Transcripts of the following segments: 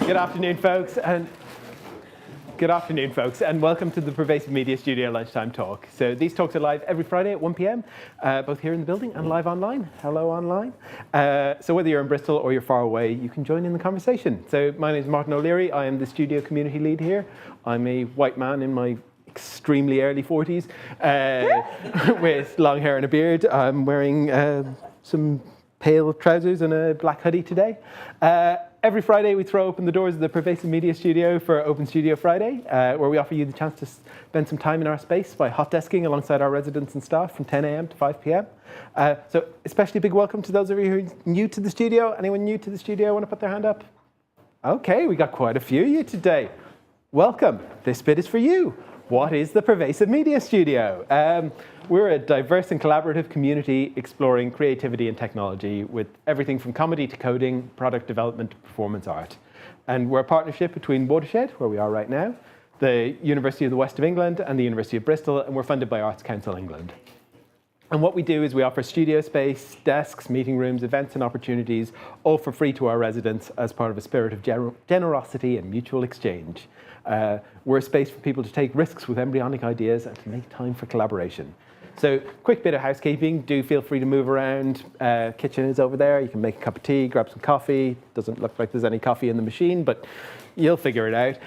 Good afternoon, folks, and welcome to the Pervasive Media Studio Lunchtime Talk. So these talks are live every Friday at 1 p.m., both here in the building and live online. Hello, online. So whether you're in Bristol or you're far away, you can join in the conversation. So my name is Martin O'Leary. I am the studio community lead here. I'm a white man in my extremely early 40s with long hair and a beard. I'm wearing some pale trousers and a black hoodie today. Every Friday, we throw open the doors of the Pervasive Media Studio for Open Studio Friday, where we offer you the chance to spend some time in our space by hot desking alongside our residents and staff from 10 a.m. to 5 p.m. So especially big welcome to those of you who are new to the studio. Anyone new to the studio want to put their hand up? OK, we got quite a few of you today. Welcome. This bit is for you. What is the Pervasive Media Studio? We're a diverse and collaborative community exploring creativity and technology with everything from comedy to coding, product development to performance art. And we're a partnership between Watershed, where we are right now, the University of the West of England and the University of Bristol, and we're funded by Arts Council England. And what we do is we offer studio space, desks, meeting rooms, events and opportunities, all for free to our residents as part of a spirit of generosity and mutual exchange. We're a space for people to take risks with embryonic ideas and to make time for collaboration. So quick bit of housekeeping, do feel free to move around. Kitchen is over there, you can make a cup of tea, grab some coffee. Doesn't look like there's any coffee in the machine, but you'll figure it out.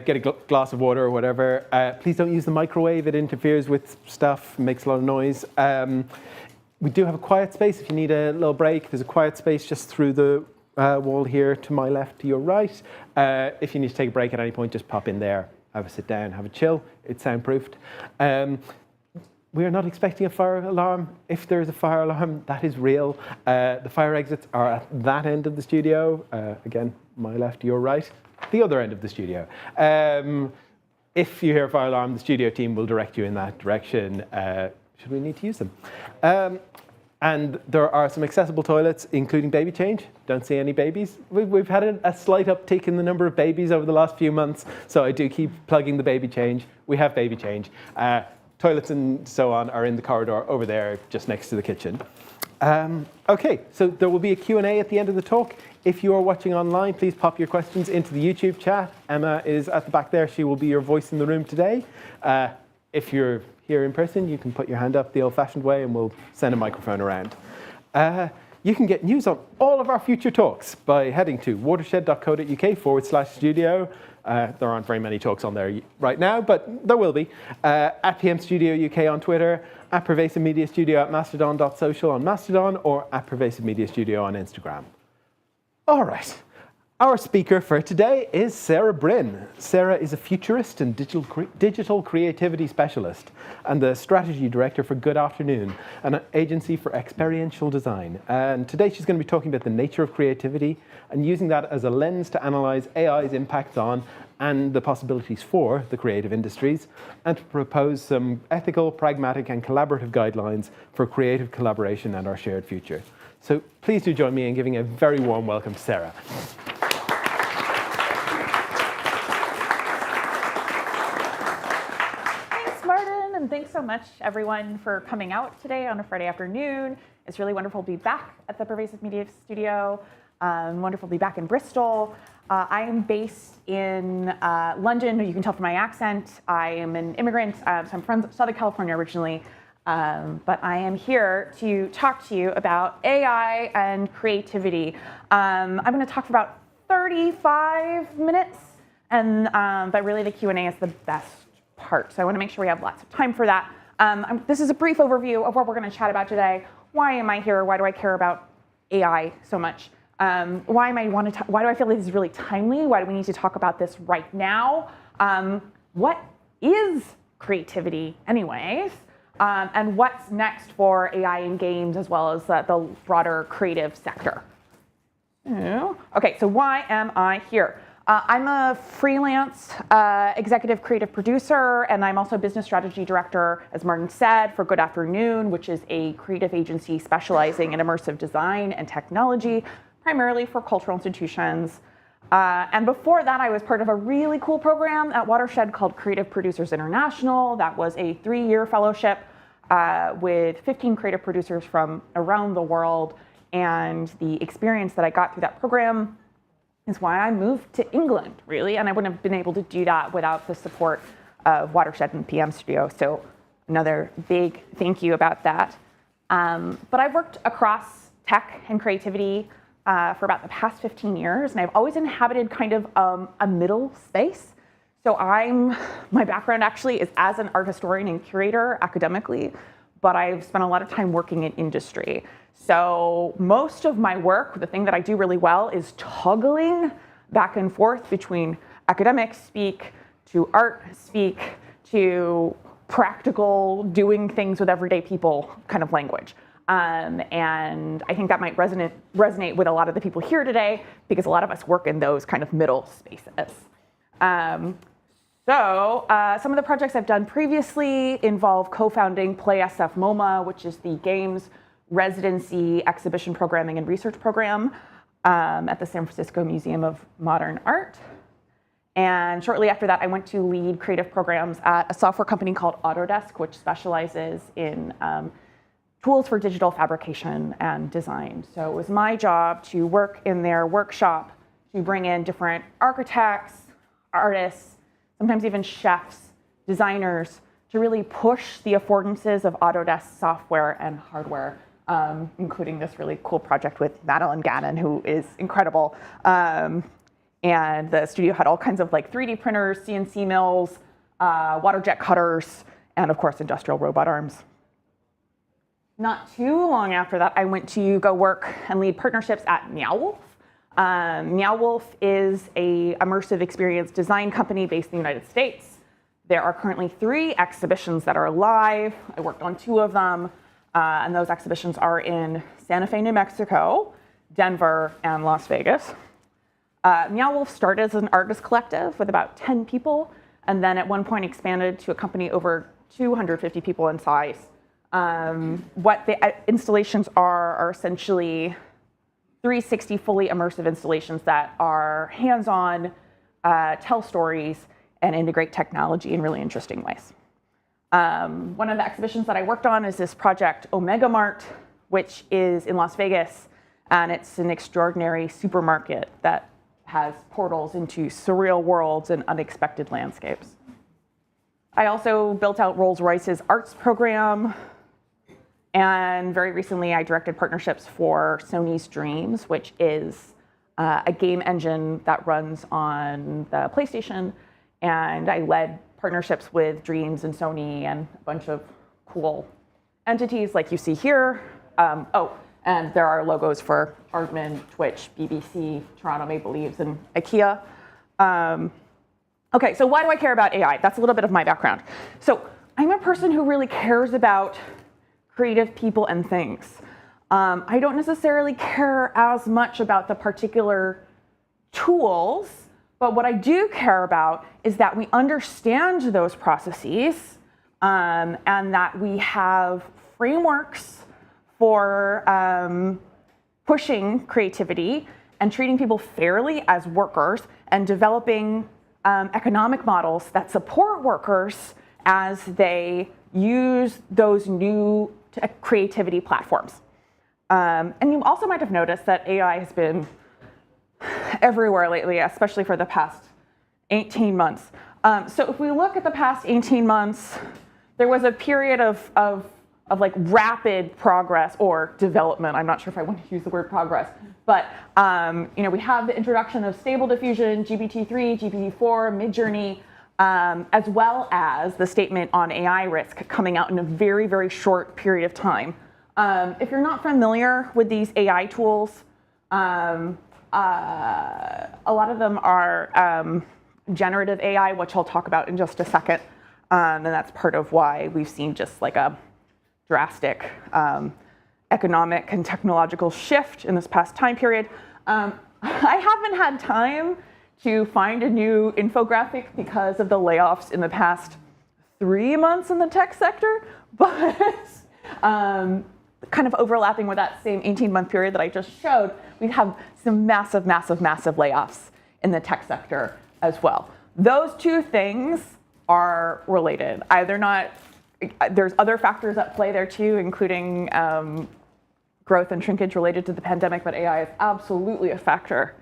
Get a glass of water or whatever. Please don't use the microwave, it interferes with stuff, makes a lot of noise. We do have a quiet space if you need a little break. There's a quiet space just through the wall here to my left, to your right. If you need to take a break at any point, just pop in there, have a sit down, have a chill. It's soundproofed. We are not expecting a fire alarm. If there is a fire alarm, that is real. The fire exits are at that end of the studio. Again, my left, your right, the other end of the studio. If you hear a fire alarm, the studio team will direct you in that direction, should we need to use them. And there are some accessible toilets, including baby change. Don't see any babies. We've had a slight uptick in the number of babies over the last few months, so I do keep plugging the baby change. We have baby change. Toilets and so on are in the corridor over there, just next to the kitchen. OK, so there will be a Q&A at the end of the talk. If you are watching online, please pop your questions into the YouTube chat. Emma is at the back there. She will be your voice in the room today. If you're here in person, you can put your hand up the old-fashioned way, and we'll send a microphone around. You can get news on all of our future talks by heading to watershed.co.uk/studio. There aren't very many talks on there right now, but there will be. At PM Studio UK on Twitter, at Pervasive Media Studio at mastodon.social on Mastodon, or at Pervasive Media Studio on Instagram. All right. Our speaker for today is Sarah Brin. Sarah is a futurist and digital creativity specialist and the strategy director for Good Afternoon, an agency for experiential design. And today she's going to be talking about the nature of creativity and using that as a lens to analyze AI's impacts on and the possibilities for the creative industries, and to propose some ethical, pragmatic, and collaborative guidelines for creative collaboration and our shared future. So please do join me in giving a very warm welcome to Sarah. And thanks so much, everyone, for coming out today on a Friday afternoon. It's really wonderful to be back at the Pervasive Media Studio. Wonderful to be back in Bristol. I am based in London. You can tell from my accent. I am an immigrant, so I'm from Southern California originally. But I am here to talk to you about AI and creativity. I'm going to talk for about 35 minutes, and but really the Q&A is the best part. So I want to make sure we have lots of time for that. This is a brief overview of what we're going to chat about today. Why am I here? Why do I care about AI so much? Why do I feel this is really timely? Why do we need to talk about this right now? What is creativity anyways? And what's next for AI in games as well as the broader creative sector? OK, so why am I here? I'm a freelance executive creative producer, and I'm also business strategy director, as Martin said, for Good Afternoon, which is a creative agency specializing in immersive design and technology, primarily for cultural institutions. And before that, I was part of a really cool program at Watershed called Creative Producers International. That was a 3-year fellowship with 15 creative producers from around the world. And the experience that I got through that program is why I moved to England, really, and I wouldn't have been able to do that without the support of Watershed and PM Studio, so another big thank you about that. But I've worked across tech and creativity for about the past 15 years, and I've always inhabited kind of a middle space. So my background actually is as an art historian and curator academically, but I've spent a lot of time working in industry. So most of my work, the thing that I do really well, is toggling back and forth between academic speak to art speak to practical doing things with everyday people kind of language. And I think that might resonate with a lot of the people here today, because a lot of us work in those kind of middle spaces. So some of the projects I've done previously involve co-founding Play SFMOMA, which is the games residency, exhibition programming, and research program at the San Francisco Museum of Modern Art. And shortly after that, I went to lead creative programs at a software company called Autodesk, which specializes in tools for digital fabrication and design. So it was my job to work in their workshop to bring in different architects, artists, sometimes even chefs, designers, to really push the affordances of Autodesk software and hardware, including this really cool project with Madeline Gannon, who is incredible. And the studio had all kinds of like 3D printers, CNC mills, water jet cutters, and of course, industrial robot arms. Not too long after that, I went to go work and lead partnerships at Meow Wolf. Meow Wolf is an immersive experience design company based in the United States. There are currently 3 exhibitions that are live. I worked on 2 of them, and those exhibitions are in Santa Fe, New Mexico, Denver, and Las Vegas. Meow Wolf started as an artist collective with about 10 people, and then at one point expanded to a company over 250 people in size. What the installations are essentially 360 fully immersive installations that are hands-on, tell stories, and integrate technology in really interesting ways. One of the exhibitions that I worked on is this project Omega Mart, which is in Las Vegas, and it's an extraordinary supermarket that has portals into surreal worlds and unexpected landscapes. I also built out Rolls-Royce's arts program, and very recently I directed partnerships for Sony's Dreams, which is a game engine that runs on the PlayStation, and I led partnerships with Dreams and Sony and a bunch of cool entities like you see here. And there are logos for Aardman, Twitch, BBC, Toronto Maple Leafs, and IKEA. Okay, so why do I care about AI? That's a little bit of my background. So I'm a person who really cares about creative people and things. I don't necessarily care as much about the particular tools, but what I do care about is that we understand those processes and that we have frameworks for pushing creativity and treating people fairly as workers and developing economic models that support workers as they use those new creativity platforms. And you also might have noticed that AI has been everywhere lately, especially for the past 18 months. So if we look at the past 18 months, there was a period of like rapid progress or development. I'm not sure if I want to use the word progress, but we have the introduction of Stable Diffusion, GPT-3, GPT-4, Midjourney, as well as the statement on AI risk coming out in a very, very short period of time. If you're not familiar with these AI tools, a lot of them are generative AI, which I'll talk about in just a second. And that's part of why we've seen just like a drastic economic and technological shift in this past time period. I haven't had time to find a new infographic because of the layoffs in the past 3 months in the tech sector, but kind of overlapping with that same 18-month period that I just showed, we have some massive, massive, massive layoffs in the tech sector as well. Those two things are related. There's other factors at play there too, including growth and shrinkage related to the pandemic, but AI is absolutely a factor.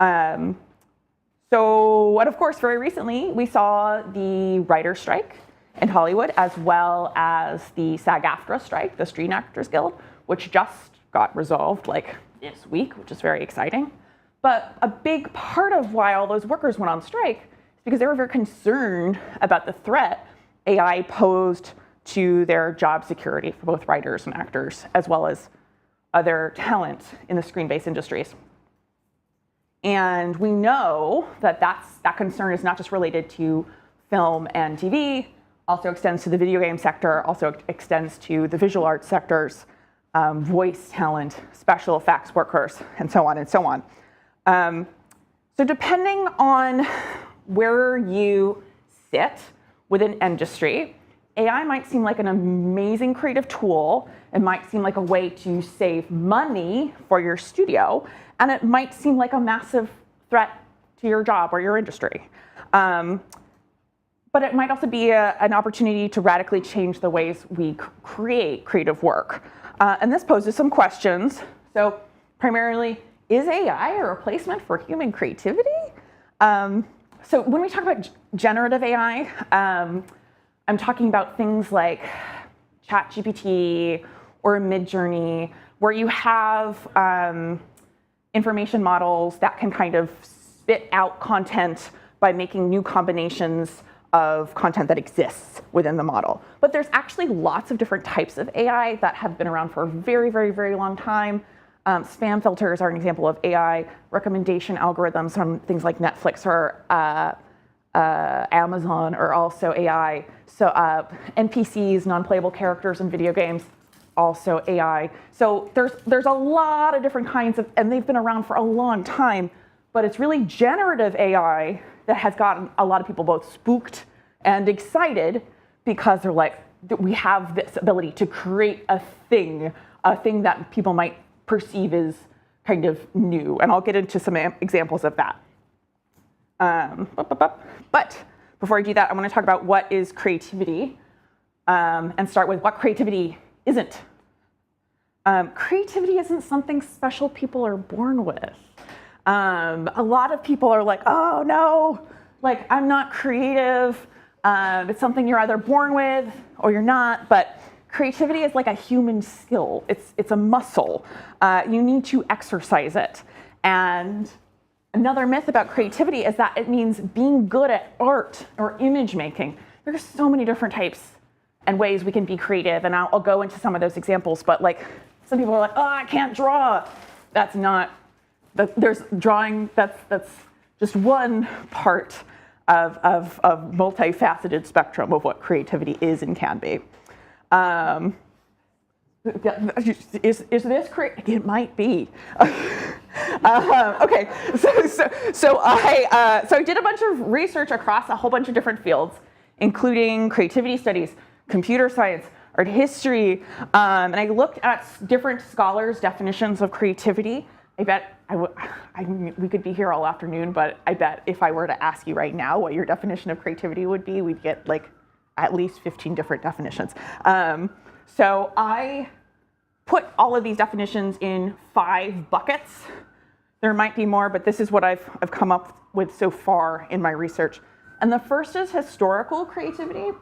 And of course, very recently, we saw the writer's strike in Hollywood, as well as the SAG-AFTRA strike, the Screen Actors Guild, which just got resolved like this week, which is very exciting. But a big part of why all those workers went on strike is because they were very concerned about the threat AI posed to their job security for both writers and actors, as well as other talent in the screen-based industries. And we know that that concern is not just related to film and TV, also extends to the video game sector, also extends to the visual arts sectors, voice talent, special effects workers, and so on and so on. So depending on where you sit within industry, AI might seem like an amazing creative tool. It might seem like a way to save money for your studio, and it might seem like a massive threat to your job or your industry. But it might also be an opportunity to radically change the ways we create creative work. And this poses some questions. So primarily, is AI a replacement for human creativity? So when we talk about generative AI, I'm talking about things like ChatGPT or Midjourney, where you have information models that can kind of spit out content by making new combinations of content that exists within the model. But there's actually lots of different types of AI that have been around for a very, very, very long time. Spam filters are an example of AI. Recommendation algorithms from things like Netflix or Amazon are also AI. So NPCs, non-playable characters in video games, also AI. So there's a lot of different kinds of, and they've been around for a long time, but it's really generative AI that has gotten a lot of people both spooked and excited, because they're like, we have this ability to create a thing that people might perceive as kind of new. And I'll get into some examples of that. But before I do that, I want to talk about what is creativity, and start with what creativity isn't. Creativity isn't something special people are born with. A lot of people are like, oh no, like I'm not creative. It's something you're either born with or you're not, but creativity is like a human skill. It's a muscle. You need to exercise it. And another myth about creativity is that it means being good at art or image making. There's so many different types and ways we can be creative, and I'll go into some of those examples, but like some people are like, oh, I can't draw. That's not, there's drawing, that's just one part of multifaceted spectrum of what creativity is and can be. Is this creative? It might be. Okay, so I did a bunch of research across a whole bunch of different fields, including creativity studies, computer science, art history, and I looked at different scholars' definitions of creativity. I bet we could be here all afternoon, but I bet if I were to ask you right now what your definition of creativity would be, we'd get like at least 15 different definitions. So I put all of these definitions in 5 buckets. There might be more, but this is what I've come up with so far in my research. And the first is historical creativity.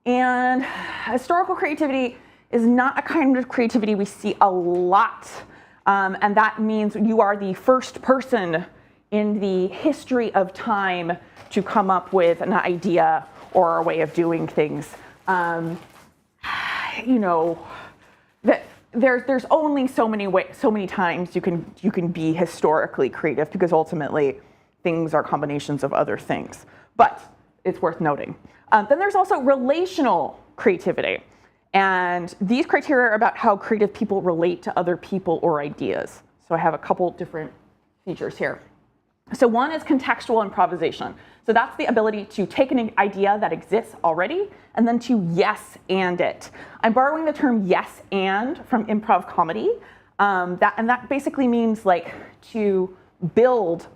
And historical creativity is not a kind of creativity we see a lot. And that means you are the first person in the history of time to come up with an idea or a way of doing things. That there's only so many times you can be historically creative, because ultimately things are combinations of other things. But it's worth noting. Then there's also relational creativity. And these criteria are about how creative people relate to other people or ideas. So I have a couple different features here. So one is contextual improvisation. So that's the ability to take an idea that exists already and then to yes and it. I'm borrowing the term yes and from improv comedy. And that basically means like to build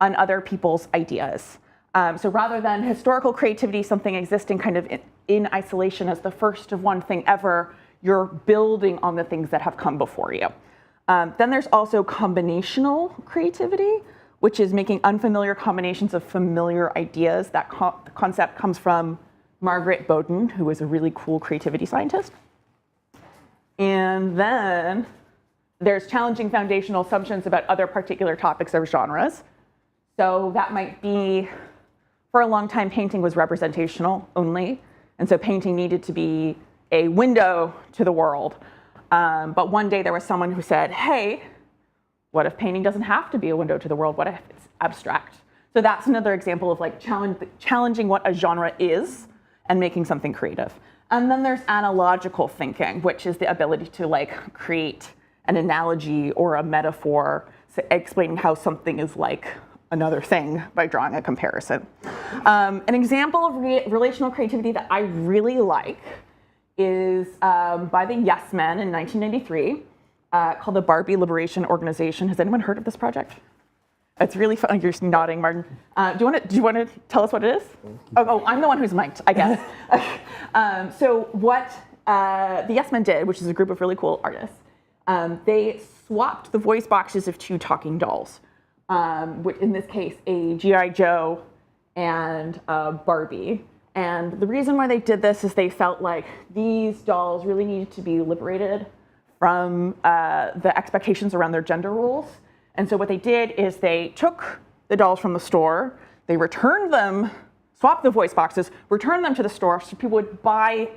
on other people's ideas. So rather than historical creativity, something existing kind of in isolation as the first of one thing ever, you're building on the things that have come before you. Then there's also combinational creativity. which is making unfamiliar combinations of familiar ideas. That concept comes from Margaret Bowden, who was a really cool creativity scientist. And then there's challenging foundational assumptions about other particular topics or genres. So that might be, for a long time, painting was representational only. And so painting needed to be a window to the world. But one day there was someone who said, hey, what if painting doesn't have to be a window to the world? What if it's abstract? So that's another example of like challenging what a genre is and making something creative. And then there's analogical thinking, which is the ability to like create an analogy or a metaphor, so explaining how something is like another thing by drawing a comparison. An example of relational creativity that I really like is by the Yes Men in 1993. Called the Barbie Liberation Organization. Has anyone heard of this project? It's really fun. You're nodding, Martin. Do you want to tell us what it is? Oh, I'm the one who's mic'd, I guess. So what the Yes Men did, which is a group of really cool artists, they swapped the voice boxes of two talking dolls, which in this case, a G.I. Joe and a Barbie. And the reason why they did this is they felt like these dolls really needed to be liberated from the expectations around their gender roles. And so what they did is they took the dolls from the store, they returned them, swapped the voice boxes, returned them to the store so people would buy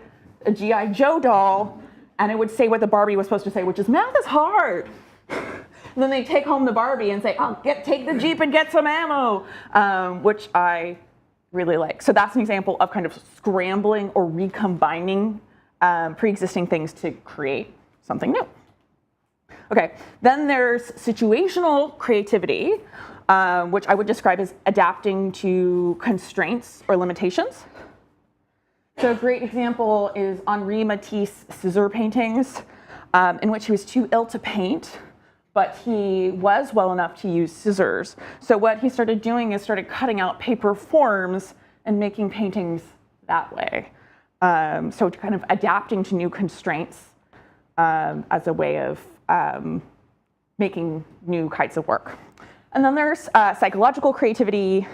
a G.I. Joe doll and it would say what the Barbie was supposed to say, which is math is hard. And then they take home the Barbie and say, oh, take the Jeep and get some ammo, which I really like. So that's an example of kind of scrambling or recombining pre-existing things to create something new. Okay, then there's situational creativity, which I would describe as adapting to constraints or limitations. So a great example is Henri Matisse's scissor paintings, in which he was too ill to paint, but he was well enough to use scissors. So what he started doing is started cutting out paper forms and making paintings that way. So kind of adapting to new constraints as a way of making new kinds of work. And then there's psychological creativity,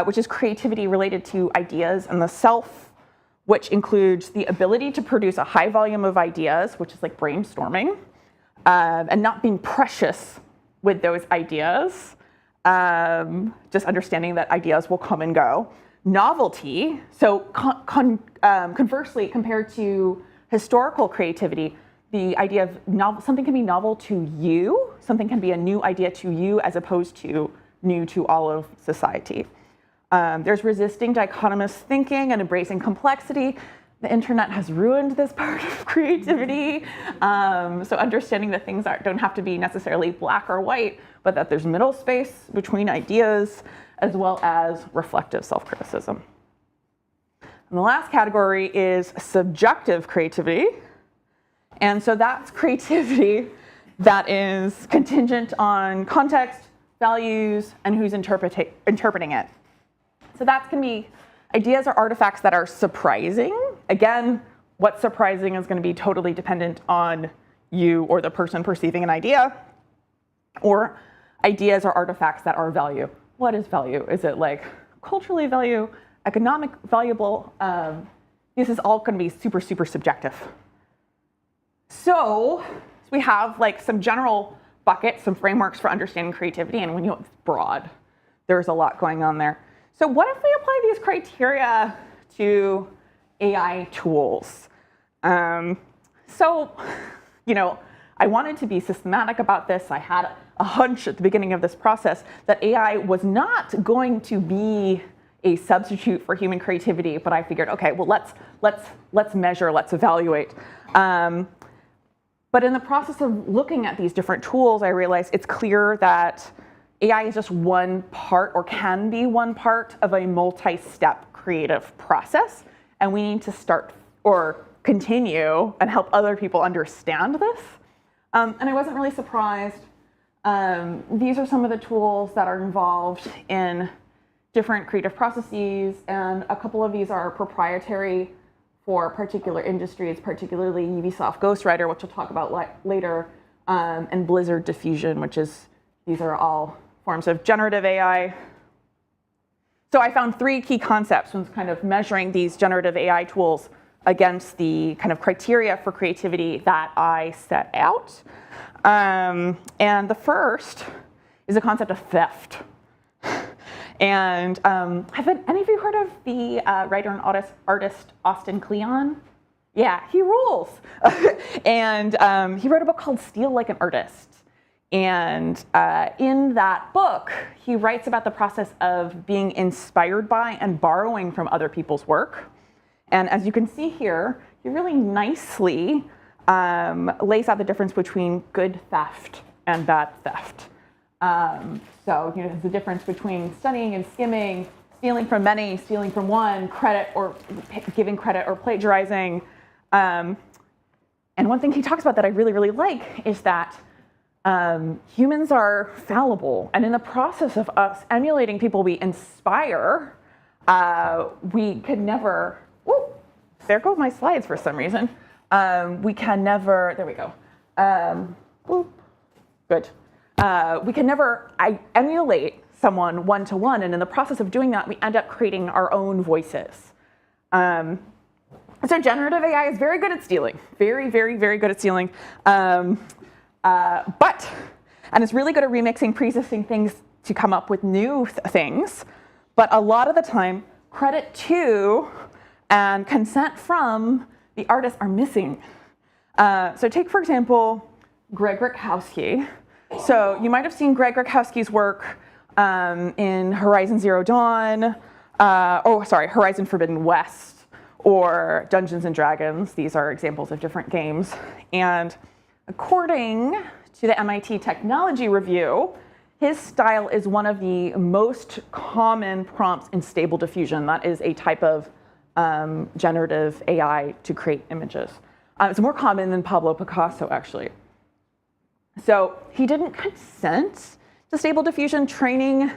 which is creativity related to ideas and the self, which includes the ability to produce a high volume of ideas, which is like brainstorming, and not being precious with those ideas, just understanding that ideas will come and go. Novelty, so conversely, compared to historical creativity, the idea of something can be novel to you, something can be a new idea to you as opposed to new to all of society. There's resisting dichotomous thinking and embracing complexity. The internet has ruined this part of creativity. So understanding that things don't have to be necessarily black or white, but that there's middle space between ideas, as well as reflective self-criticism. And the last category is subjective creativity. And so that's creativity that is contingent on context, values, and who's interpreting it. So that can be ideas or artifacts that are surprising. Again, what's surprising is going to be totally dependent on you or the person perceiving an idea. Or ideas or artifacts that are value. What is value? Is it like culturally value, economic valuable? This is all going to be super, super subjective. So we have like some general buckets, some frameworks for understanding creativity, and when you know it's broad, there's a lot going on there. So what if we apply these criteria to AI tools? So, I wanted to be systematic about this. I had a hunch at the beginning of this process that AI was not going to be a substitute for human creativity, but I figured, okay, well, let's measure, let's evaluate. But in the process of looking at these different tools, I realized it's clear that AI is just one part, or can be one part, of a multi-step creative process. And we need to start or continue and help other people understand this. And I wasn't really surprised. These are some of the tools that are involved in different creative processes, and a couple of these are proprietary for particular industries, particularly Ubisoft Ghostwriter, which we'll talk about later, and Blizzard Diffusion, these are all forms of generative AI. So I found 3 key concepts when kind of measuring these generative AI tools against the kind of criteria for creativity that I set out. And the first is the concept of theft. And have any of you heard of the writer and artist Austin Kleon? Yeah, he rules. And he wrote a book called Steal Like an Artist. And in that book, he writes about the process of being inspired by and borrowing from other people's work. And as you can see here, he really nicely lays out the difference between good theft and bad theft. So there's the difference between studying and skimming, stealing from many, stealing from one, credit or giving credit or plagiarizing. And one thing he talks about that I really, really like is that humans are fallible, and in the process of us emulating people we inspire, we can never, there go my slides for some reason. We can never, there we go. Good. We can never emulate someone one-to-one, and in the process of doing that, we end up creating our own voices. So generative AI is very good at stealing, very, very, very good at stealing. And it's really good at remixing pre-existing things to come up with new things. But a lot of the time, credit to and consent from the artists are missing. So take, for example, Greg Rakowski. So you might have seen Greg Rakowski's work in Horizon Zero Dawn, Horizon Forbidden West, or Dungeons and Dragons. These are examples of different games. And according to the MIT Technology Review, his style is one of the most common prompts in Stable Diffusion. That is a type of generative AI to create images. It's more common than Pablo Picasso, actually. So he didn't consent to Stable Diffusion training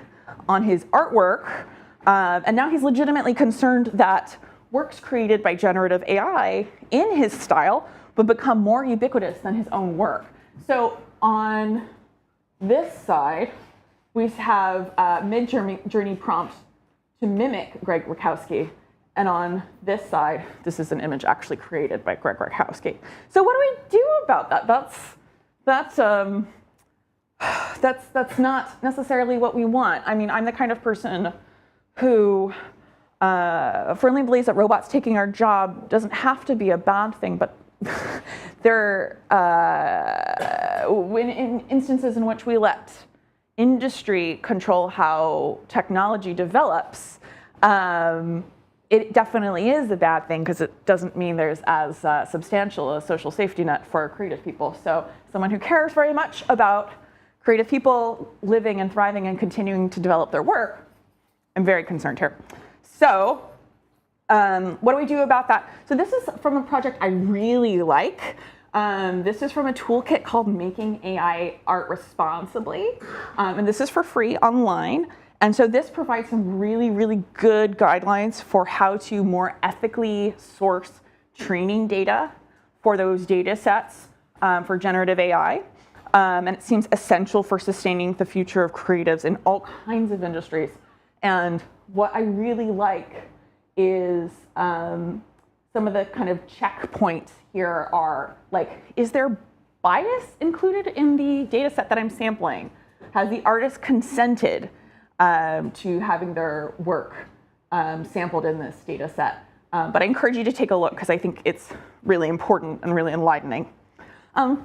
on his artwork, and now he's legitimately concerned that works created by generative AI in his style would become more ubiquitous than his own work. So on this side, we have Mid-Journey prompt to mimic Greg Rakowski. And on this side, this is an image actually created by Greg Rakowski. So what do we do about that? That's not necessarily what we want. I mean, I'm the kind of person who firmly believes that robots taking our job doesn't have to be a bad thing, but there in instances in which we let industry control how technology develops, it definitely is a bad thing because it doesn't mean there's as substantial a social safety net for creative people. So someone who cares very much about creative people living and thriving and continuing to develop their work, I'm very concerned here. So what do we do about that? So this is from a project I really like. This is from a toolkit called Making AI Art Responsibly. And this is for free online. And so this provides some really, really good guidelines for how to more ethically source training data for those data sets for generative AI. And it seems essential for sustaining the future of creatives in all kinds of industries. And what I really like is some of the kind of checkpoints here are like, is there bias included in the data set that I'm sampling? Has the artist consented to having their work sampled in this data set? But I encourage you to take a look because I think it's really important and really enlightening. I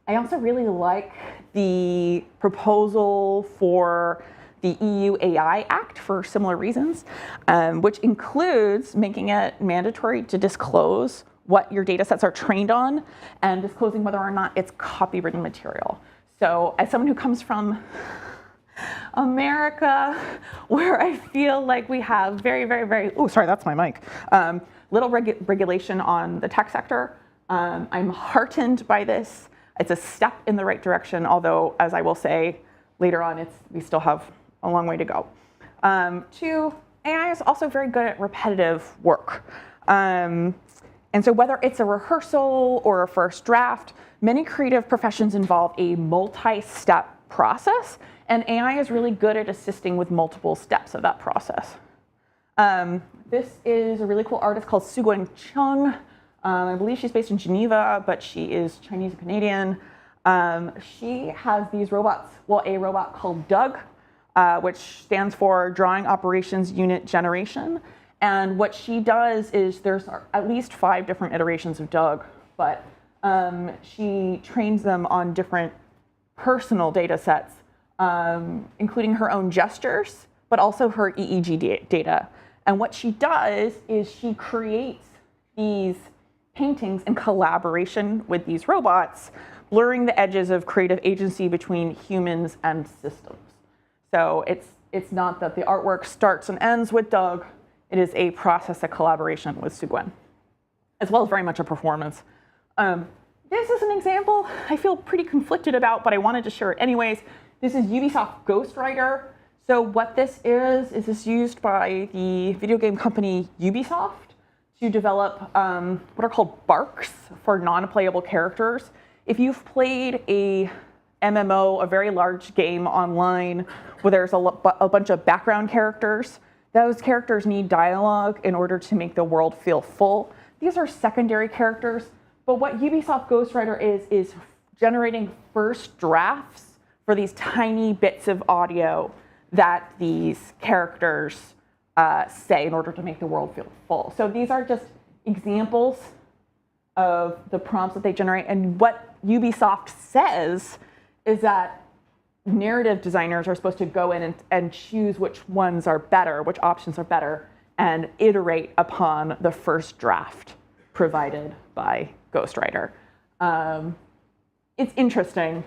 also really like the proposal for the EU AI Act for similar reasons, which includes making it mandatory to disclose what your data sets are trained on and disclosing whether or not it's copywritten material. So as someone who comes from America, where I feel like we have very, very, very, oh, sorry, that's my mic, little regulation on the tech sector, I'm heartened by this. It's a step in the right direction, although, as I will say later on, we still have a long way to go. Two, AI is also very good at repetitive work. And so whether it's a rehearsal or a first draft, many creative professions involve a multi-step process, And AI is really good at assisting with multiple steps of that process. This is a really cool artist called Sugwen Chung. I believe she's based in Geneva, but she is Chinese and Canadian. She has these robots, well, a robot called Doug, which stands for Drawing Operations Unit Generation. And what she does is there's at least 5 different iterations of Doug, but she trains them on different personal data sets, including her own gestures, but also her EEG data. And what she does is she creates these paintings in collaboration with these robots, blurring the edges of creative agency between humans and systems. So it's not that the artwork starts and ends with Doug. It is a process of collaboration with Sugwen, as well as very much a performance. This is an example I feel pretty conflicted about, but I wanted to share it anyways. This is Ubisoft Ghostwriter. So what this is this used by the video game company Ubisoft to develop what are called barks for non-playable characters. If you've played a MMO, a very large game online, where there's a bunch of background characters, those characters need dialogue in order to make the world feel full. These are secondary characters, but what Ubisoft Ghostwriter is generating first drafts for these tiny bits of audio that these characters say in order to make the world feel full. So these are just examples of the prompts that they generate. And what Ubisoft says is that narrative designers are supposed to go in and choose which ones are better, which options are better, and iterate upon the first draft provided by Ghostwriter. It's interesting.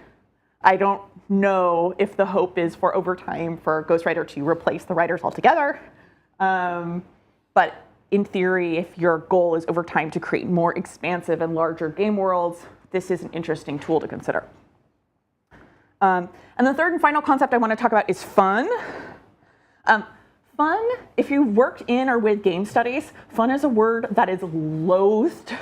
I don't know if the hope is for over time for Ghostwriter to replace the writers altogether. But in theory, if your goal is over time to create more expansive and larger game worlds, this is an interesting tool to consider. And the third and final concept I want to talk about is fun. Fun, if you worked in or with game studies, fun is a word that is loathed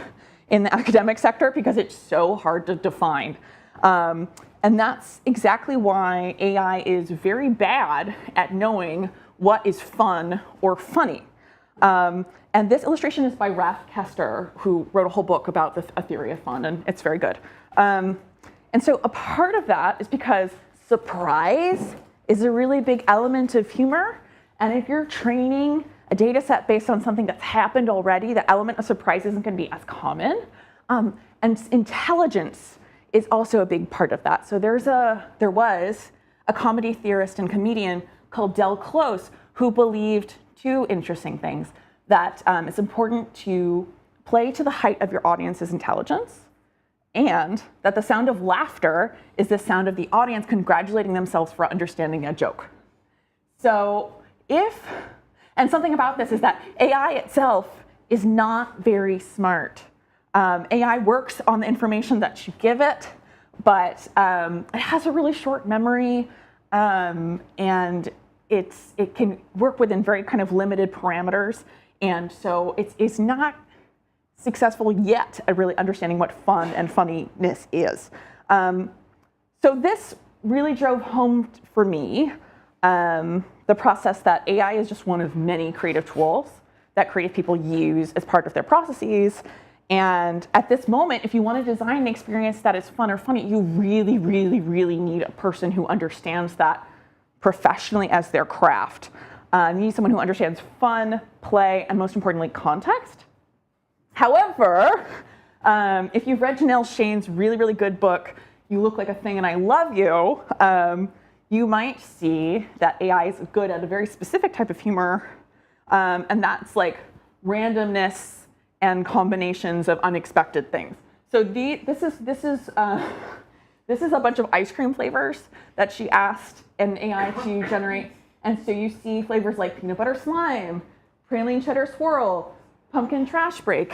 in the academic sector because it's so hard to define. And that's exactly why AI is very bad at knowing what is fun or funny. And this illustration is by Ralph Kester, who wrote a whole book about a theory of fun, and it's very good. And so a part of that is because surprise is a really big element of humor. And if you're training a data set based on something that's happened already, the element of surprise isn't going to be as common. And intelligence is also a big part of that. So there was a comedy theorist and comedian called Del Close who believed 2 interesting things: that it's important to play to the height of your audience's intelligence, and that the sound of laughter is the sound of the audience congratulating themselves for understanding a joke. So and something about this is that AI itself is not very smart. AI works on the information that you give it, but it has a really short memory, and it can work within very kind of limited parameters. And so it's not successful yet at really understanding what fun and funniness is. So this really drove home for me the process that AI is just one of many creative tools that creative people use as part of their processes. And at this moment, if you want to design an experience that is fun or funny, you really, really, really need a person who understands that professionally as their craft. You need someone who understands fun, play, and most importantly, context. However, if you've read Janelle Shane's really, really good book, You Look Like a Thing and I Love You, you might see that AI is good at a very specific type of humor, and that's like randomness and combinations of unexpected things. So this is a bunch of ice cream flavors that she asked an AI to generate. And so you see flavors like peanut butter slime, praline cheddar swirl, pumpkin trash break.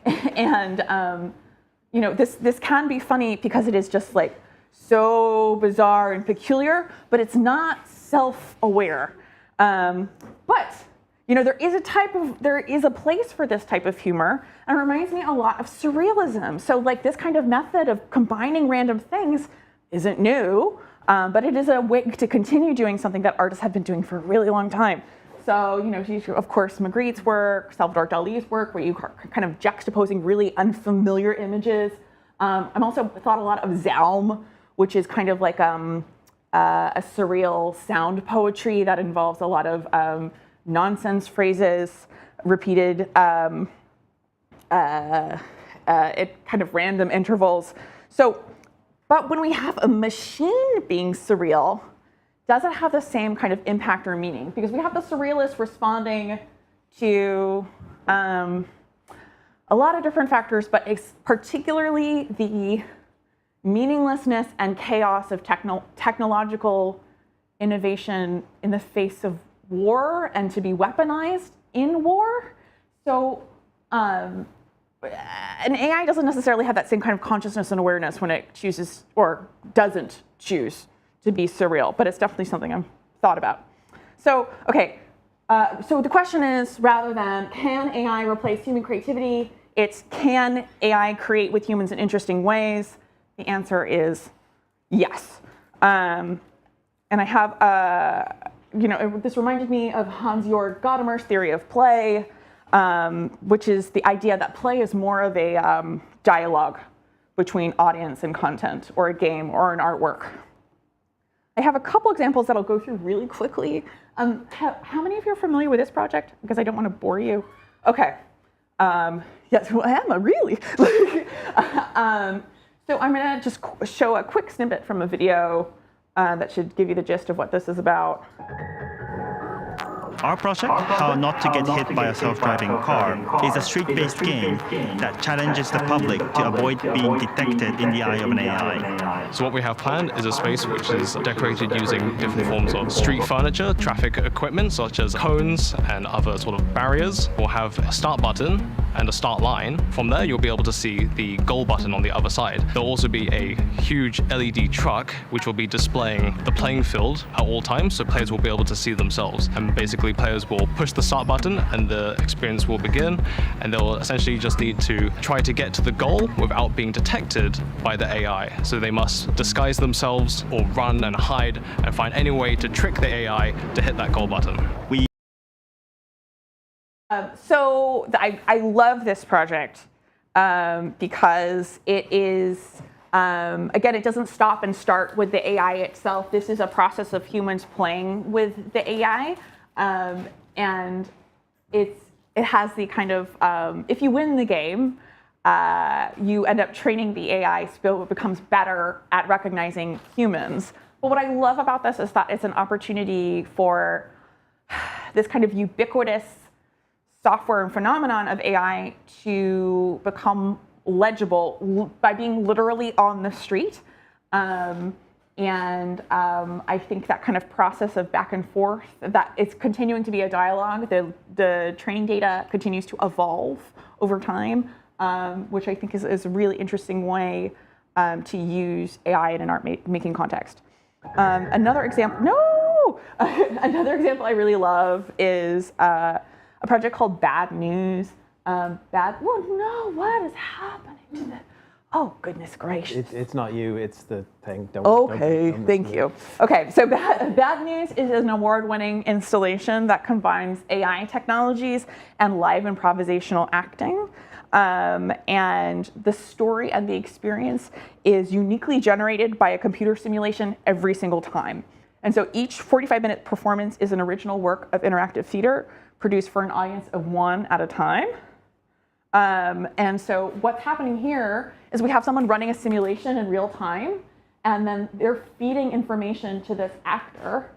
And this can be funny because it is just like so bizarre and peculiar, but it's not self-aware. But there is a place for this type of humor, and it reminds me a lot of surrealism. So like this kind of method of combining random things isn't new. but it is a way to continue doing something that artists have been doing for a really long time. So, of course, Magritte's work, Salvador Dali's work, where you are kind of juxtaposing really unfamiliar images. I'm also thought a lot of Zaum, which is kind of like a surreal sound poetry that involves a lot of nonsense phrases repeated at kind of random intervals. So, but when we have a machine being surreal, does it have the same kind of impact or meaning? Because we have the surrealist responding to a lot of different factors, but it's particularly the meaninglessness and chaos of technological innovation in the face of war and to be weaponized in war. So an AI doesn't necessarily have that same kind of consciousness and awareness when it chooses or doesn't choose to be surreal, but it's definitely something I've thought about. So, okay, so the question is, rather than can AI replace human creativity, it's can AI create with humans in interesting ways? The answer is yes. And I have, this reminded me of Hans-Jörg Gadamer's theory of play, which is the idea that play is more of a dialogue between audience and content, or a game, or an artwork. I have a couple examples that I'll go through really quickly. How many of you are familiar with this project? Because I don't want to bore you. Okay. Yes, well, Emma, really? So I'm going to just show a quick snippet from a video that should give you the gist of what this is about. Our project, How Not to Get Hit by a Self-Driving Car, is a street-based game that challenges the public to avoid being detected in the eye of an AI. So what we have planned is a space which is decorated using different forms of street furniture, traffic equipment such as cones and other sort of barriers. We'll have a start button and a start line. From there, you'll be able to see the goal button on the other side. There'll also be a huge LED truck which will be displaying the playing field at all times, so players will be able to see themselves. And basically, players will push the start button and the experience will begin, and they'll essentially just need to try to get to the goal without being detected by the AI. So they must disguise themselves or run and hide and find any way to trick the AI to hit that goal button. So I love this project because it is, again, it doesn't stop and start with the AI itself. This is a process of humans playing with the AI. And it has the kind of, if you win the game, you end up training the AI so it becomes better at recognizing humans. But what I love about this is that it's an opportunity for this kind of ubiquitous software and phenomenon of AI to become legible by being literally on the street. I think that kind of process of back and forth, that it's continuing to be a dialogue. The training data continues to evolve over time, which I think is a really interesting way to use AI in an art-making context. Another example I really love is a project called Bad News. What is happening to this? Oh, goodness gracious. It's not you, it's the thing. Thank you. Okay, so Bad News is an award-winning installation that combines AI technologies and live improvisational acting. And the story and the experience is uniquely generated by a computer simulation every single time. And so each 45-minute performance is an original work of interactive theater produced for an audience of one at a time. And so what's happening here is we have someone running a simulation in real time, and then they're feeding information to this actor.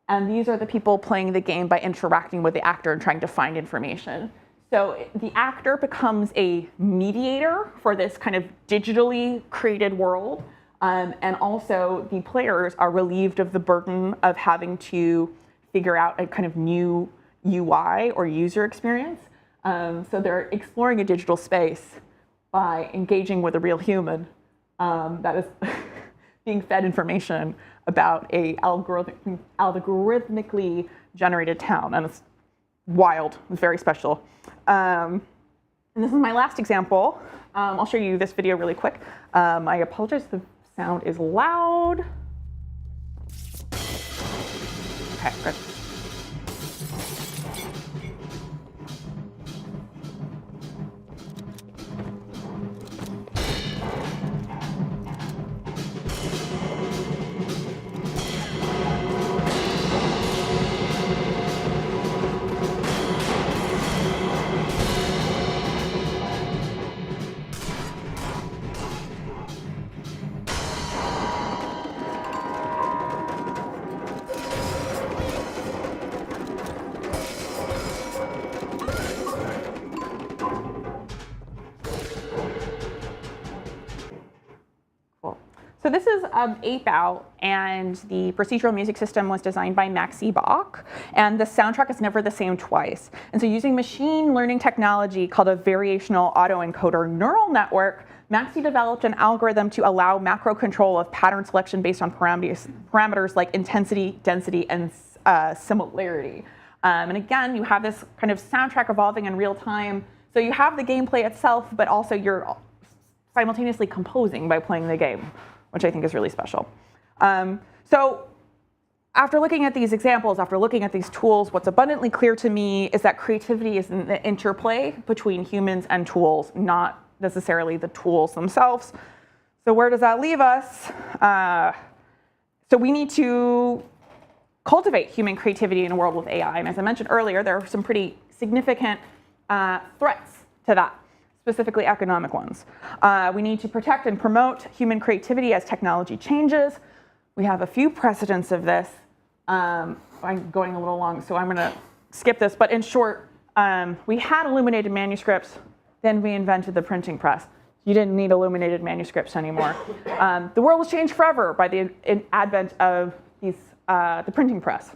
And these are the people playing the game by interacting with the actor and trying to find information. So the actor becomes a mediator for this kind of digitally created world. And also the players are relieved of the burden of having to figure out a kind of new UI or user experience. So they're exploring a digital space by engaging with a real human that is being fed information about a algorithmically generated town. And it's wild, it's very special. And this is my last example. I'll show you this video really quick. I apologize, the sound is loud. Okay, good. So this is Ape Out, and the procedural music system was designed by Maxi Bach, and the soundtrack is never the same twice. And so using machine learning technology called a variational autoencoder neural network, Maxi developed an algorithm to allow macro control of pattern selection based on parameters like intensity, density, and similarity. And again, you have this kind of soundtrack evolving in real time. So you have the gameplay itself, but also you're simultaneously composing by playing the game, which I think is really special. So after looking at these examples, after looking at these tools, what's abundantly clear to me is that creativity is an interplay between humans and tools, not necessarily the tools themselves. So where does that leave us? So we need to cultivate human creativity in a world with AI. And as I mentioned earlier, there are some pretty significant threats to that, specifically economic ones. We need to protect and promote human creativity as technology changes. We have a few precedents of this. I'm going a little long, so I'm gonna skip this, but in short, we had illuminated manuscripts, then we invented the printing press. You didn't need illuminated manuscripts anymore. The world was changed forever by the advent of the printing press.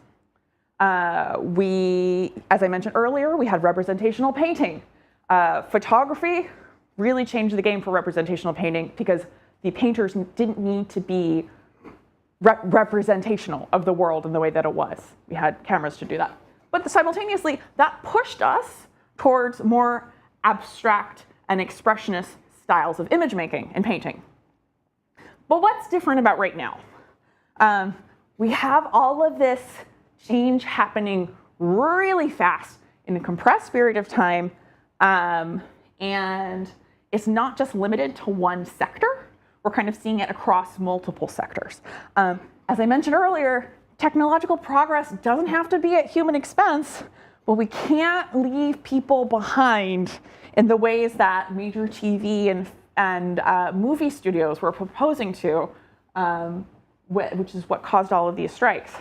As I mentioned earlier, we had representational painting. Photography really changed the game for representational painting because the painters didn't need to be representational of the world in the way that it was. We had cameras to do that. But simultaneously, that pushed us towards more abstract and expressionist styles of image making and painting. But what's different about right now? We have all of this change happening really fast in a compressed period of time. And it's not just limited to one sector. We're kind of seeing it across multiple sectors. As I mentioned earlier, technological progress doesn't have to be at human expense, but we can't leave people behind in the ways that major TV and movie studios were proposing to, which is what caused all of these strikes.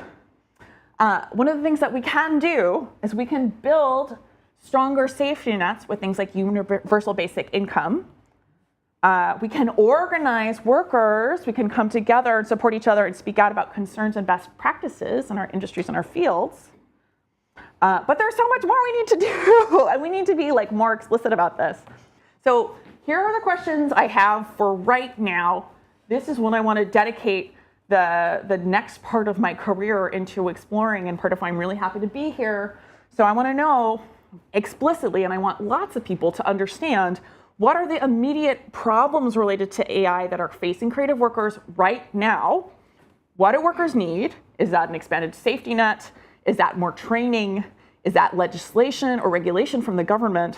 One of the things that we can do is we can build stronger safety nets with things like universal basic income. We can organize workers. We can come together and support each other and speak out about concerns and best practices in our industries and our fields. But there's so much more we need to do, and we need to be more explicit about this. So here are the questions I have for right now. This is when I want to dedicate the next part of my career into exploring, and part of why I'm really happy to be here. So I want to know explicitly, and I want lots of people to understand, what are the immediate problems related to AI that are facing creative workers right now? What do workers need? Is that an expanded safety net? Is that more training? Is that legislation or regulation from the government?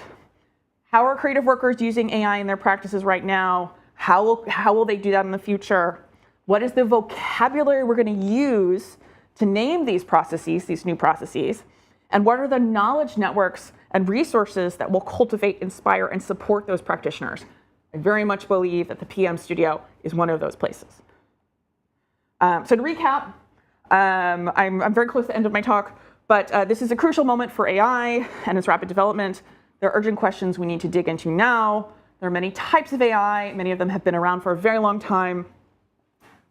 How are creative workers using AI in their practices right now? How will they do that in the future? What is the vocabulary we're going to use to name these processes, these new processes? And what are the knowledge networks and resources that will cultivate, inspire, and support those practitioners? I very much believe that the PM Studio is one of those places. So to recap, I'm very close to the end of my talk, but this is a crucial moment for AI and its rapid development. There are urgent questions we need to dig into now. There are many types of AI. Many of them have been around for a very long time.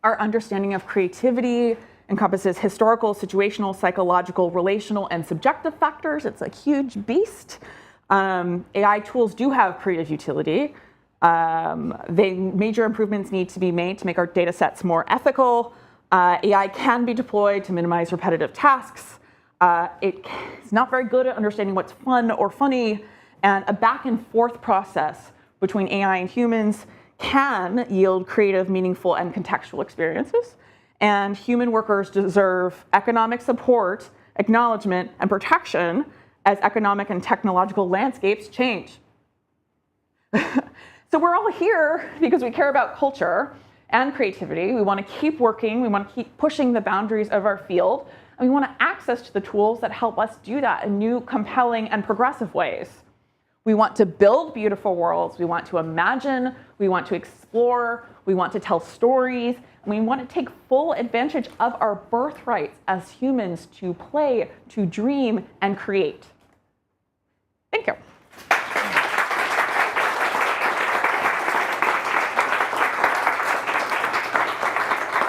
Our understanding of creativity encompasses historical, situational, psychological, relational, and subjective factors. It's a huge beast. AI tools do have creative utility. Major improvements need to be made to make our data sets more ethical. AI can be deployed to minimize repetitive tasks. It's not very good at understanding what's fun or funny, and a back and forth process between AI and humans can yield creative, meaningful, and contextual experiences. and human workers deserve economic support, acknowledgement, and protection as economic and technological landscapes change. So we're all here because we care about culture and creativity. We want to keep working. We want to keep pushing the boundaries of our field. And we want access to the tools that help us do that in new, compelling, and progressive ways. We want to build beautiful worlds. We want to imagine. We want to explore. We want to tell stories. And we want to take full advantage of our birthrights as humans to play, to dream, and create. Thank you.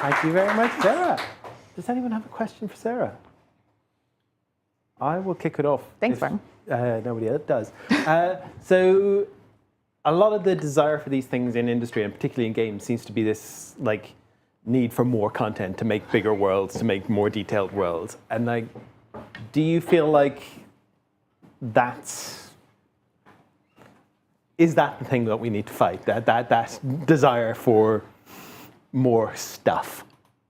Thank you very much, Sarah. Does anyone have a question for Sarah? I will kick it off. Thanks, Brin. Nobody else does. So a lot of the desire for these things in industry, and particularly in games, seems to be this like need for more content, to make bigger worlds, to make more detailed worlds. And like, do you feel like is that the thing that we need to fight? That desire for more stuff.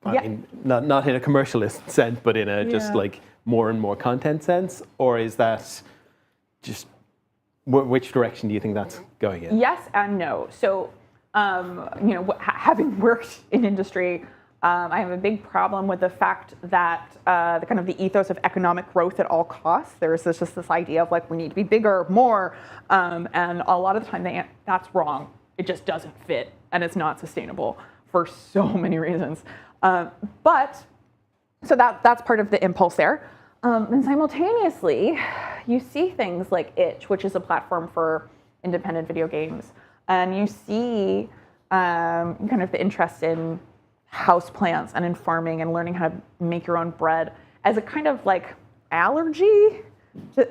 I mean, not in a commercialist sense, but in a just like more and more content sense, or is that just which direction do you think that's going in? Yes and no. So, having worked in industry, I have a big problem with the fact that the kind of the ethos of economic growth at all costs. There's just this idea of like we need to be bigger, more, and a lot of the time that's wrong. It just doesn't fit, and it's not sustainable for so many reasons. But so that's part of the impulse there. And simultaneously, you see things like Itch, which is a platform for independent video games, and you see kind of the interest in houseplants and in farming and learning how to make your own bread as a kind of like allergy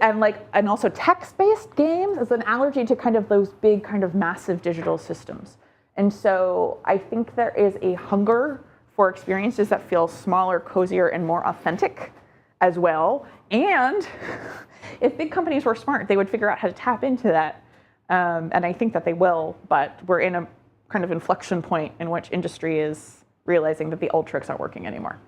and also text-based games as an allergy to kind of those big kind of massive digital systems. And so I think there is a hunger for experiences that feel smaller, cozier, and more authentic as well. And if big companies were smart, they would figure out how to tap into that. And I think that they will, but we're in a kind of inflection point in which industry is realizing that the old tricks aren't working anymore.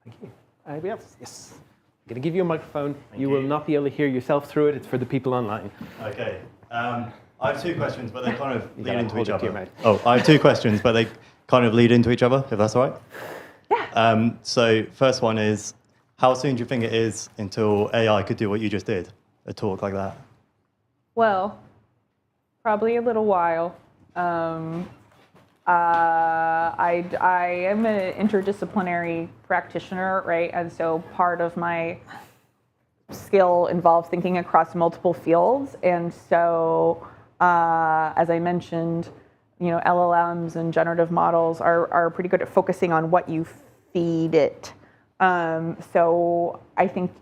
Thank you. Anybody else? Yes. I'm going to give you a microphone. You will not be able to hear yourself through it. It's for the people online. Okay. I have two questions, but they kind of lead into each hold it to your other. mouth. Oh, I have two questions, but they kind of lead into each other, if that's all right. Yeah. So first one is, how soon do you think it is until AI could do what you just did, a talk like that? Well, probably a little while. I am an interdisciplinary practitioner, right? And so part of my skill involves thinking across multiple fields. And so, as I mentioned, LLMs and generative models are pretty good at focusing on what you feed it. So I think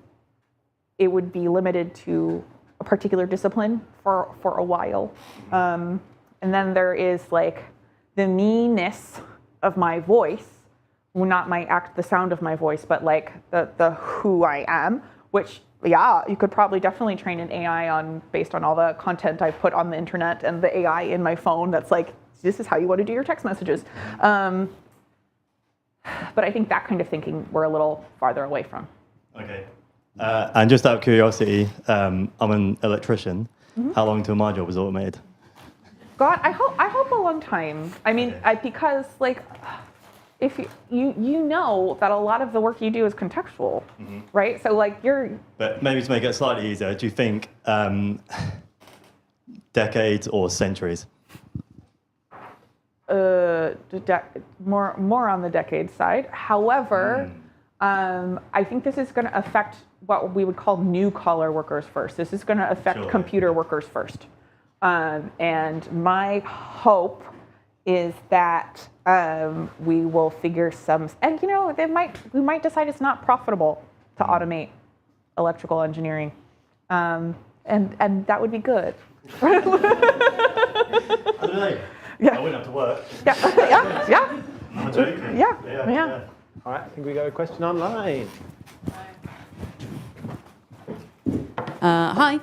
it would be limited to a particular discipline for a while. And then there is like the me-ness of my voice, well, not the sound of my voice, but like the who I am, which, you could probably definitely train an AI on based on all the content I put on the internet and the AI in my phone that's like, this is how you want to do your text messages. But I think that kind of thinking we're a little farther away from. Okay. And just out of curiosity, I'm an electrician. Mm-hmm. How long till my job is automated? God, I hope a long time. I mean, because like, if you know that a lot of the work you do is contextual, mm-hmm. right? So like But maybe to make it slightly easier, do you think decades or centuries? More on the decade side. However, I think this is going to affect what we would call new collar workers first. This is going to affect computer workers first. And my hope is that we will figure and we might decide it's not profitable to automate electrical engineering, and that would be good. I don't know. Yeah. I wouldn't have to work. Yeah. I'm joking. Yeah. All right, I think we got a question online. Hi.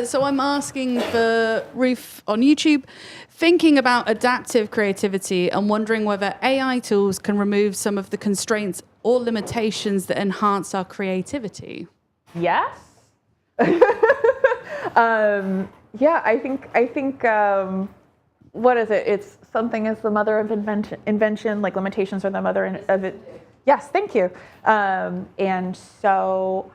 So I'm asking for Ruth on YouTube, thinking about adaptive creativity and wondering whether AI tools can remove some of the constraints or limitations that enhance our creativity. Yes. Yeah, I think. What is it? It's something is the mother of invention. Like limitations are the mother of it. Yes, thank you. And so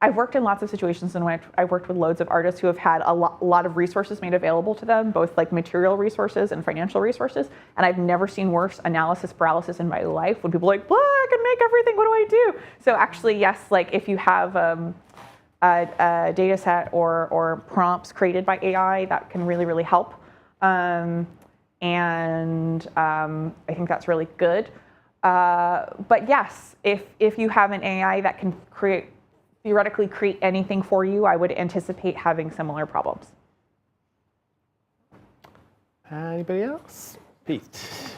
I've worked in lots of situations in which I've worked with loads of artists who have had a lot of resources made available to them, both like material resources and financial resources. And I've never seen worse analysis paralysis in my life when people are like, well, I can make everything, what do I do? So actually, yes, like if you have a data set or prompts created by AI, that can really, really help. I think that's really good. But yes, if you have an AI that can theoretically create anything for you, I would anticipate having similar problems. Anybody else? Pete.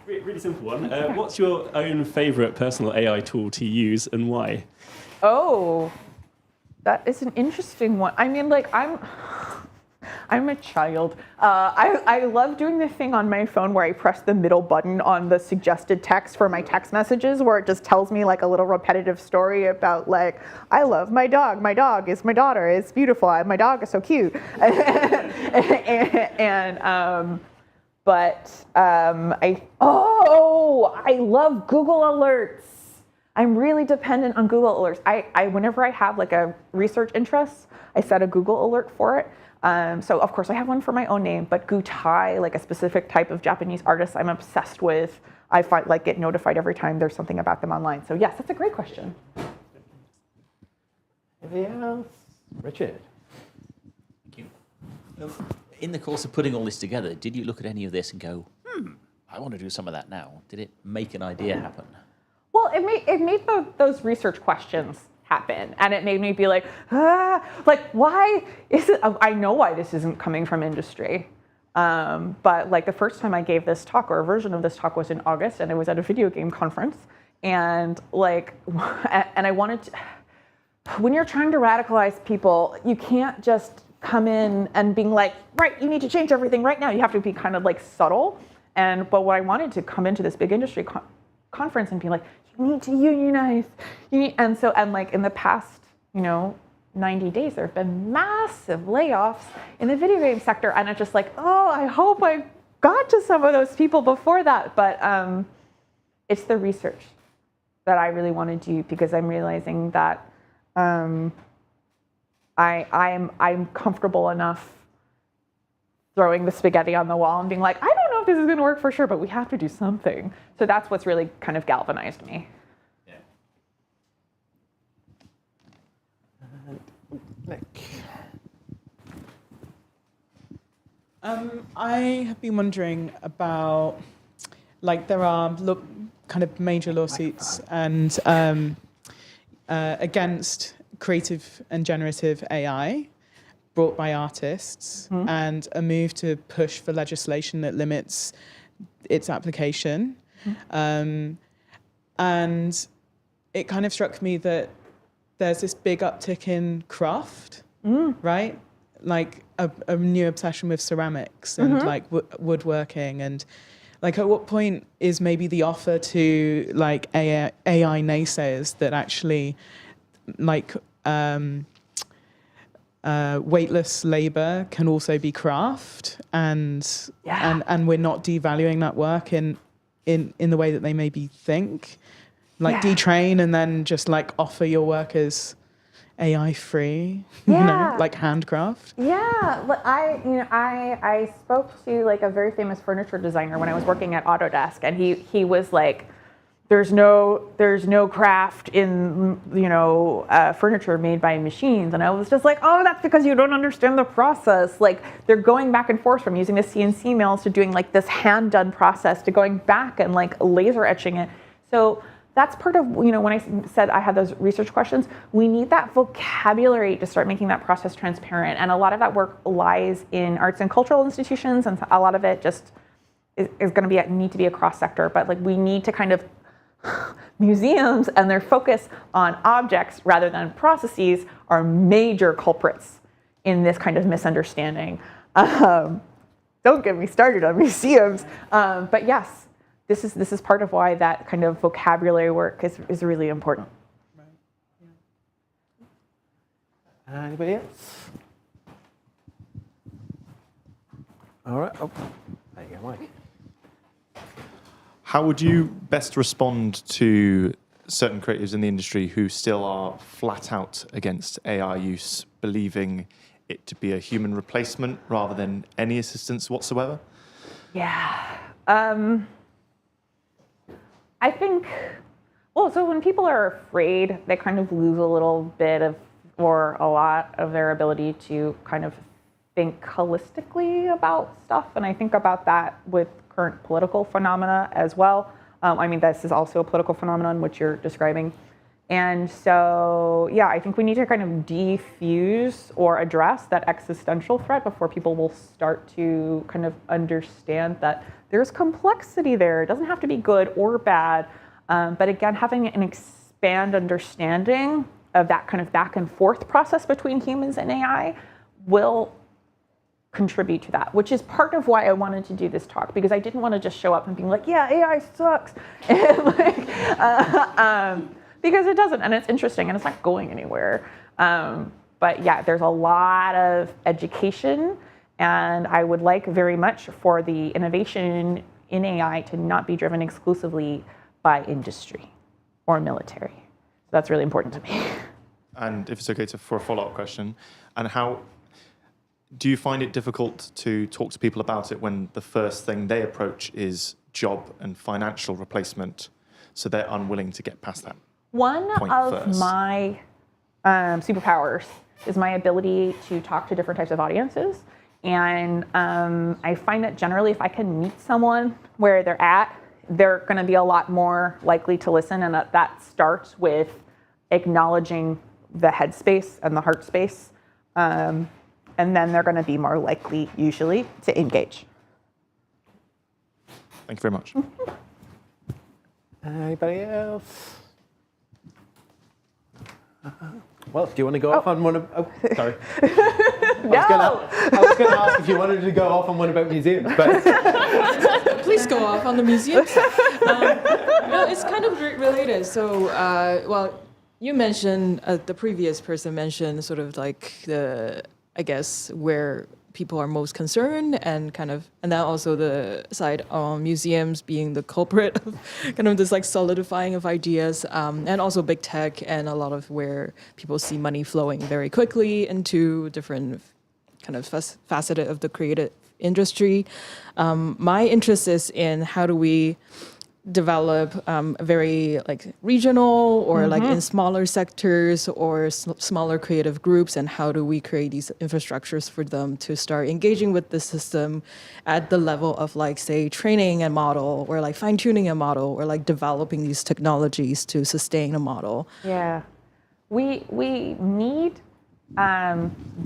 Really simple one. What's your own favorite personal AI tool to use and why? Oh, that is an interesting one. I mean, like I'm a child. I love doing the thing on my phone where I press the middle button on the suggested text for my text messages, where it just tells me like a little repetitive story about like, I love my dog. My dog is my daughter. It's beautiful. My dog is so cute. I love Google Alerts. I'm really dependent on Google Alerts. Whenever I have like a research interest, I set a Google alert for it. So of course I have one for my own name, but Gutai, like a specific type of Japanese artist I'm obsessed with, I get notified every time there's something about them online. So yes, that's a great question. Anything else? Richard. Thank you. In the course of putting all this together, did you look at any of this and go, I want to do some of that now? Did it make an idea happen? Well, it made those research questions happen, and it made me be like, why is it? I know why this isn't coming from industry, but like the first time I gave this talk, or a version of this talk, was in August, and it was at a video game conference, and I wanted to. When you're trying to radicalize people, you can't just come in and being like, right, you need to change everything right now. You have to be kind of like subtle, but what I wanted to come into this big industry conference and be like, you need to unionize. And like in the past, 90 days, there have been massive layoffs in the video game sector. And it's just like, oh, I hope I got to some of those people before that. But it's the research that I really want to do, because I'm realizing that I'm comfortable enough throwing the spaghetti on the wall and being like, I don't know if this is going to work for sure, but we have to do something. So that's what's really kind of galvanized me. Yeah. Nick. I have been wondering about, like, there are kind of major lawsuits and against creative and generative AI brought by artists, and a move to push for legislation that limits its application. And it kind of struck me that there's this big uptick in craft, right? Like a new obsession with ceramics and like woodworking, and like at what point is maybe the offer to like AI naysayers that actually like weightless labor can also be craft, and we're not devaluing that work in the way that they maybe think, like detrain and then just like offer your work as AI free, like handcraft. Yeah, but I spoke to like a very famous furniture designer when I was working at Autodesk, and he was like, there's no craft in furniture made by machines. And I was just like, oh, that's because you don't understand the process. Like they're going back and forth from using the CNC mills to doing like this hand done process to going back and like laser etching it. So that's part of, when I said I had those research questions, we need that vocabulary to start making that process transparent. And a lot of that work lies in arts and cultural institutions, and a lot of it just is going to need to be across sector. But like we need to kind of museums and their focus on objects rather than processes are major culprits in this kind of misunderstanding. Don't get me started on museums, but yes, this is part of why that kind of vocabulary work is really important. Anybody else? All right. Oh, there you go, Mike. How would you best respond to certain creatives in the industry who still are flat out against AI use, believing it to be a human replacement rather than any assistance whatsoever? Yeah. I think, well, so when people are afraid, they kind of lose a little bit of, or a lot of their ability to kind of think holistically about stuff. And I think about that with current political phenomena as well. I mean, this is also a political phenomenon, which you're describing. And so, yeah, I think we need to kind of defuse or address that existential threat before people will start to kind of understand that there's complexity there. It doesn't have to be good or bad. But again, having an expand understanding of that kind of back and forth process between humans and AI will contribute to that, which is part of why I wanted to do this talk, because I didn't want to just show up and be like, yeah, AI sucks. And like, because it doesn't, and it's interesting, and it's not going anywhere. But yeah, there's a lot of education, and I would like very much for the innovation in AI to not be driven exclusively by industry or military. So that's really important to me. And if it's okay for a follow-up question, and how do you find it difficult to talk to people about it when the first thing they approach is job and financial replacement, so they're unwilling to get past that? One of my superpowers is my ability to talk to different types of audiences. And I find that generally if I can meet someone where they're at, they're going to be a lot more likely to listen. And that starts with acknowledging the headspace and the heart space. And then they're going to be more likely, usually, to engage. Thank you very much. Anybody else? Well, do you want to go off on one of... Oh, sorry. No! I was going to ask if you wanted to go off on one about museums, but... Please go off on the museums. No, it's kind of related. So, well, you mentioned, the previous person mentioned sort of like the, I guess, where people are most concerned, and kind of, and then also the side on museums being the culprit of kind of this like solidifying of ideas, and also big tech, and a lot of where people see money flowing very quickly into different kind of faceted of the creative industry. My interest is in how do we develop very like regional or like in smaller sectors or smaller creative groups, and how do we create these infrastructures for them to start engaging with the system at the level of like, say, training a model or like fine-tuning a model or like developing these technologies to sustain a model. Yeah, we need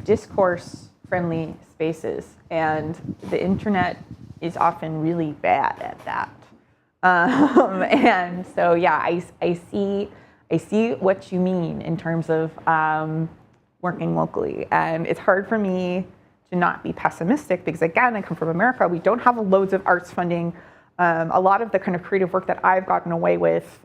discourse-friendly spaces, and the internet is often really bad at that. And so, yeah, I see what you mean in terms of working locally, and it's hard for me to not be pessimistic because, again, I come from America. We don't have loads of arts funding. A lot of the kind of creative work that I've gotten away with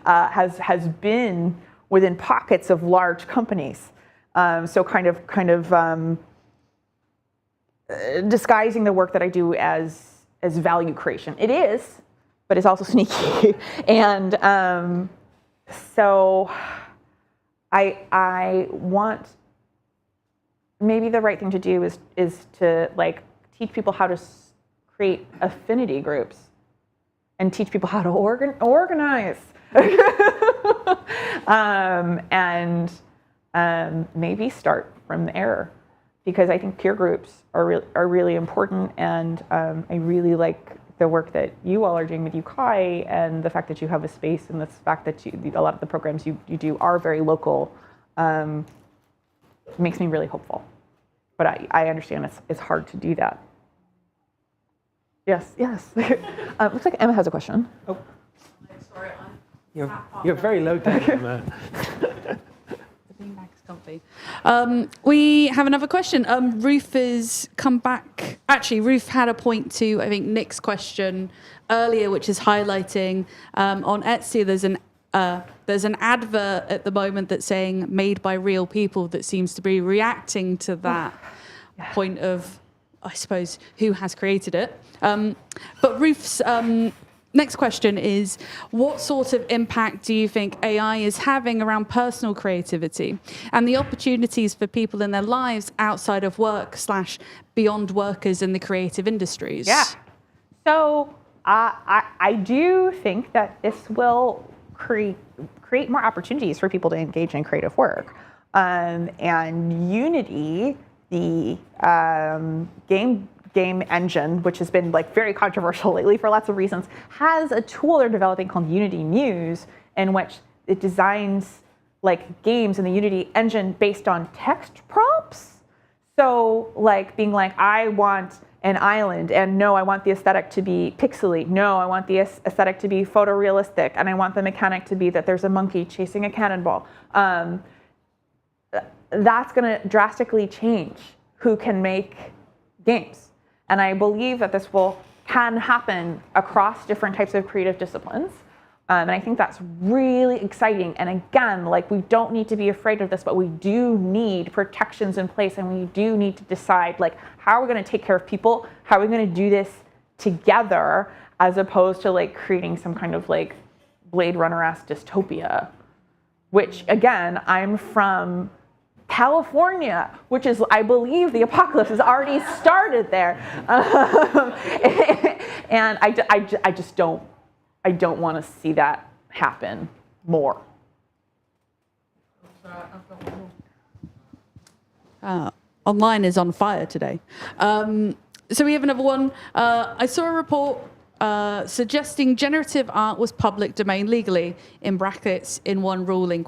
has been within pockets of large companies. So kind of disguising the work that I do as value creation. It is, but it's also sneaky. And so I want, maybe the right thing to do is to like teach people how to create affinity groups and teach people how to organize. And maybe start from there, because I think peer groups are really important, and I really like the work that you all are doing with UCI, and the fact that you have a space, and the fact that a lot of the programs you do are very local, makes me really hopeful. But I understand it's hard to do that. Yes. Looks like Emma has a question. Oh. Sorry, You're very low tech. Comfy. We have another question. Ruth has come back. Actually, Ruth had a point to, I think, Nick's question earlier, which is highlighting on Etsy, there's an advert at the moment that's saying made by real people that seems to be reacting to that point of, I suppose, who has created it. But Ruth's next question is, what sort of impact do you think AI is having around personal creativity and the opportunities for people in their lives outside of work / beyond workers in the creative industries? Yeah. So I do think that this will create more opportunities for people to engage in creative work. And Unity, the game engine, which has been like very controversial lately for lots of reasons, has a tool they're developing called Unity Muse, in which it designs like games in the Unity engine based on text prompts. So like being like, I want an island, and no, I want the aesthetic to be pixely. No, I want the aesthetic to be photorealistic, and I want the mechanic to be that there's a monkey chasing a cannonball. That's going to drastically change who can make games. And I believe that this can happen across different types of creative disciplines. And I think that's really exciting. And again, like, we don't need to be afraid of this, but we do need protections in place, and we do need to decide, like, how are we going to take care of people? How are we going to do this together, as opposed to like creating some kind of like Blade Runner-esque dystopia, which again, I'm from California, which is, I believe the apocalypse has already started there. And I just don't want to see that happen more. Online is on fire today. So we have another one. I saw a report suggesting generative art was public domain legally, in brackets, in one ruling, ?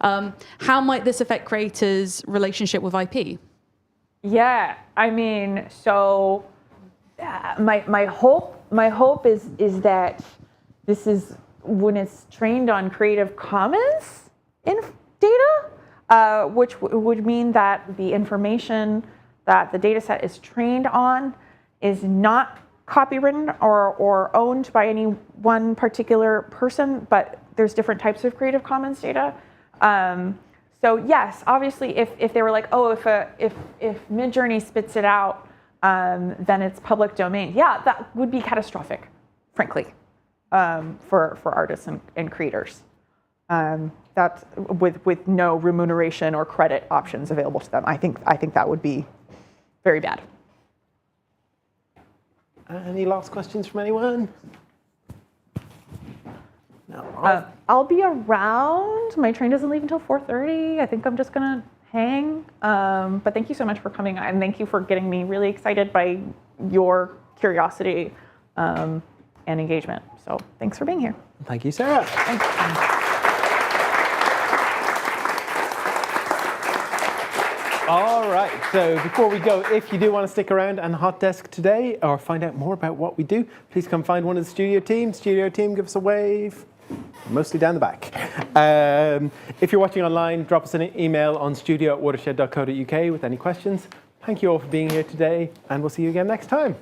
How might this affect creators' relationship with IP? Yeah, I mean, so my hope is that this is, when it's trained on Creative Commons data, which would mean that the information that the data set is trained on is not copywritten or owned by any one particular person, but there's different types of Creative Commons data. So yes, obviously, if they were like, oh, if Midjourney spits it out, then it's public domain. Yeah, that would be catastrophic, frankly, for artists and creators. That's with no remuneration or credit options available to them. I think that would be very bad. Any last questions from anyone? No. I'll be around. My train doesn't leave until 4:30. I think I'm just gonna hang. But thank you so much for coming, and thank you for getting me really excited by your curiosity and engagement. So thanks for being here. Thank you, Sarah. Thanks. All right, so before we go, if you do want to stick around and hot desk today or find out more about what we do, please come find one of the studio team. Studio team, give us a wave. Mostly down the back. If you're watching online, drop us an email on studio@watershed.co.uk with any questions. Thank you all for being here today, and we'll see you again next time.